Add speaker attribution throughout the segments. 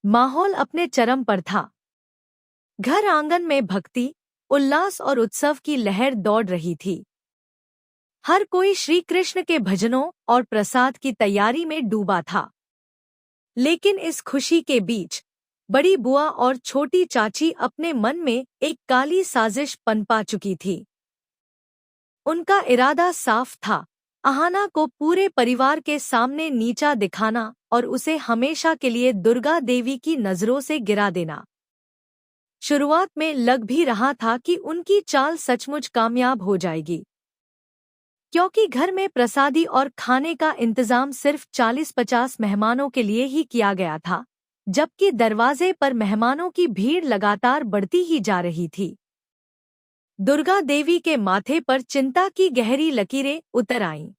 Speaker 1: माहौल अपने चरम पर था। घर आंगन में भक्ति, उल्लास और उत्सव की लहर दौड़ रही थी। हर कोई श्री कृष्ण के भजनों और प्रसाद की तैयारी में डूबा था। लेकिन इस खुशी के बीच बड़ी बुआ और छोटी चाची अपने मन में एक काली साजिश पनपा चुकी थी। उनका इरादा साफ था, अहाना को पूरे परिवार के सामने नीचा दिखाना और उसे हमेशा के लिए दुर्गा देवी की नजरों से गिरा देना। शुरुआत में लग भी रहा था कि उनकी चाल सचमुच कामयाब हो जाएगी, क्योंकि घर में प्रसादी और खाने का इंतजाम सिर्फ 40-50 मेहमानों के लिए ही किया गया था, जबकि दरवाजे पर मेहमानों की भीड़ लगातार बढ़ती ही जा रही थी। दुर्गा देवी के माथे पर चिंता की गहरी लकीरें उतर आईं।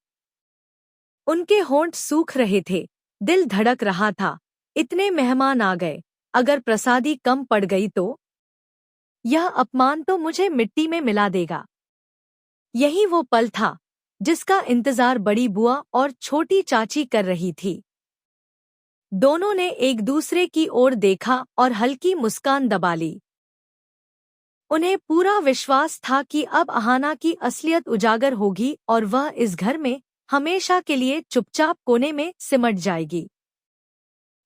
Speaker 1: उनके होंठ सूख रहे थे, दिल धड़क रहा था। इतने मेहमान आ गए, अगर प्रसादी कम पड़ गई तो? यह अपमान तो मुझे मिट्टी में मिला देगा। यही वो पल था जिसका इंतजार बड़ी बुआ और छोटी चाची कर रही थी। दोनों ने एक दूसरे की ओर देखा और हल्की मुस्कान दबा ली। उन्हें पूरा विश्वास था कि अब अहाना की असलियत उजागर होगी और वह इस घर में हमेशा के लिए चुपचाप कोने में सिमट जाएगी।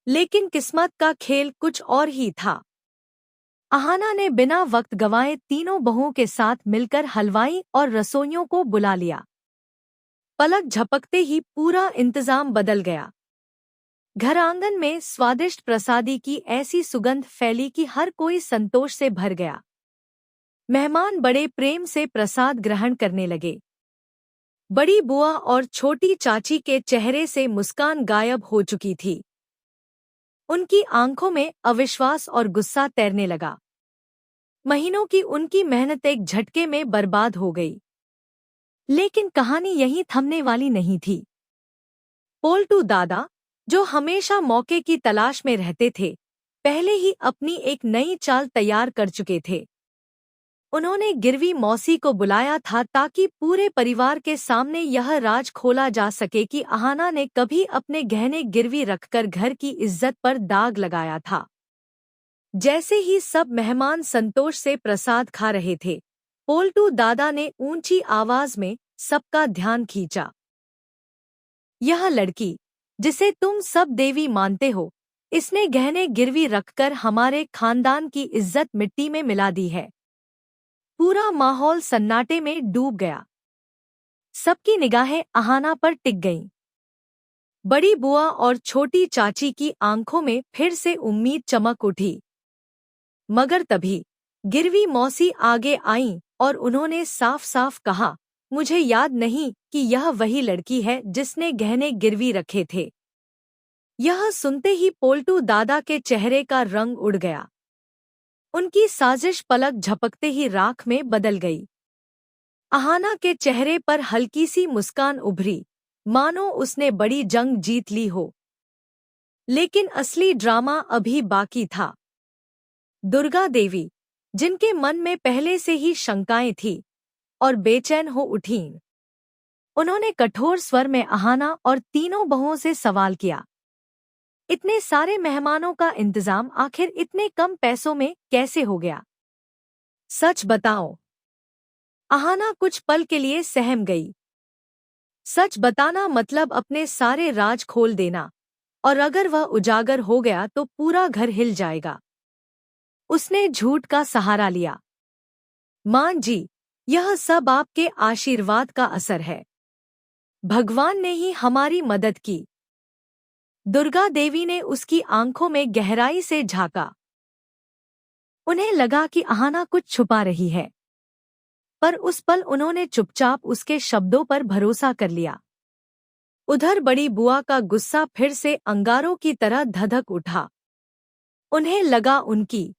Speaker 1: लेकिन किस्मत का खेल कुछ और ही था। अहाना ने बिना वक्त गंवाए तीनों बहुओं के साथ मिलकर हलवाई और रसोइयों को बुला लिया। पलक झपकते ही पूरा इंतजाम बदल गया। घर आंगन में स्वादिष्ट प्रसादी की ऐसी सुगंध फैली कि हर कोई संतोष से भर गया। मेहमान बड़े प्रेम से प्रसाद ग्रहण करने लगे। बड़ी बुआ और छोटी चाची के चेहरे से मुस्कान गायब हो चुकी थी। उनकी आंखों में अविश्वास और गुस्सा तैरने लगा। महीनों की उनकी मेहनत एक झटके में बर्बाद हो गई। लेकिन कहानी यहीं थमने वाली नहीं थी। पोल्टू दादा, जो हमेशा मौके की तलाश में रहते थे, पहले ही अपनी एक नई चाल तैयार कर चुके थे। उन्होंने गिरवी मौसी को बुलाया था ताकि पूरे परिवार के सामने यह राज खोला जा सके कि अहाना ने कभी अपने गहने गिरवी रखकर घर की इज्जत पर दाग लगाया था। जैसे ही सब मेहमान संतोष से प्रसाद खा रहे थे, पोल्टू दादा ने ऊंची आवाज में सबका ध्यान खींचा। यह लड़की, जिसे तुम सब देवी मानते हो, इसने गहने गिरवी रखकर हमारे खानदान की इज्जत मिट्टी में मिला दी है। पूरा माहौल सन्नाटे में डूब गया। सबकी निगाहें अहाना पर टिक गईं। बड़ी बुआ और छोटी चाची की आंखों में फिर से उम्मीद चमक उठी। मगर तभी गिरवी मौसी आगे आईं और उन्होंने साफ साफ कहा, मुझे याद नहीं कि यह वही लड़की है जिसने गहने गिरवी रखे थे। यह सुनते ही पोल्टू दादा के चेहरे का रंग उड़ गया। उनकी साजिश पलक झपकते ही राख में बदल गई। अहाना के चेहरे पर हल्की सी मुस्कान उभरी, मानो उसने बड़ी जंग जीत ली हो। लेकिन असली ड्रामा अभी बाकी था। दुर्गा देवी, जिनके मन में पहले से ही शंकाएं थीं और बेचैन हो उठीं, उन्होंने कठोर स्वर में अहाना और तीनों बहुओं से सवाल किया, इतने सारे मेहमानों का इंतजाम आखिर इतने कम पैसों में कैसे हो गया? सच बताओ। अहाना कुछ पल के लिए सहम गई। सच बताना मतलब अपने सारे राज खोल देना, और अगर वह उजागर हो गया तो पूरा घर हिल जाएगा। उसने झूठ का सहारा लिया। मां जी, यह सब आपके आशीर्वाद का असर है। भगवान ने ही हमारी मदद की। दुर्गा देवी ने उसकी आंखों में गहराई से झांका। उन्हें लगा कि अहाना कुछ छुपा रही है, पर उस पल उन्होंने चुपचाप उसके शब्दों पर भरोसा कर लिया। उधर बड़ी बुआ का गुस्सा फिर से अंगारों की तरह धधक उठा। उन्हें लगा उनकी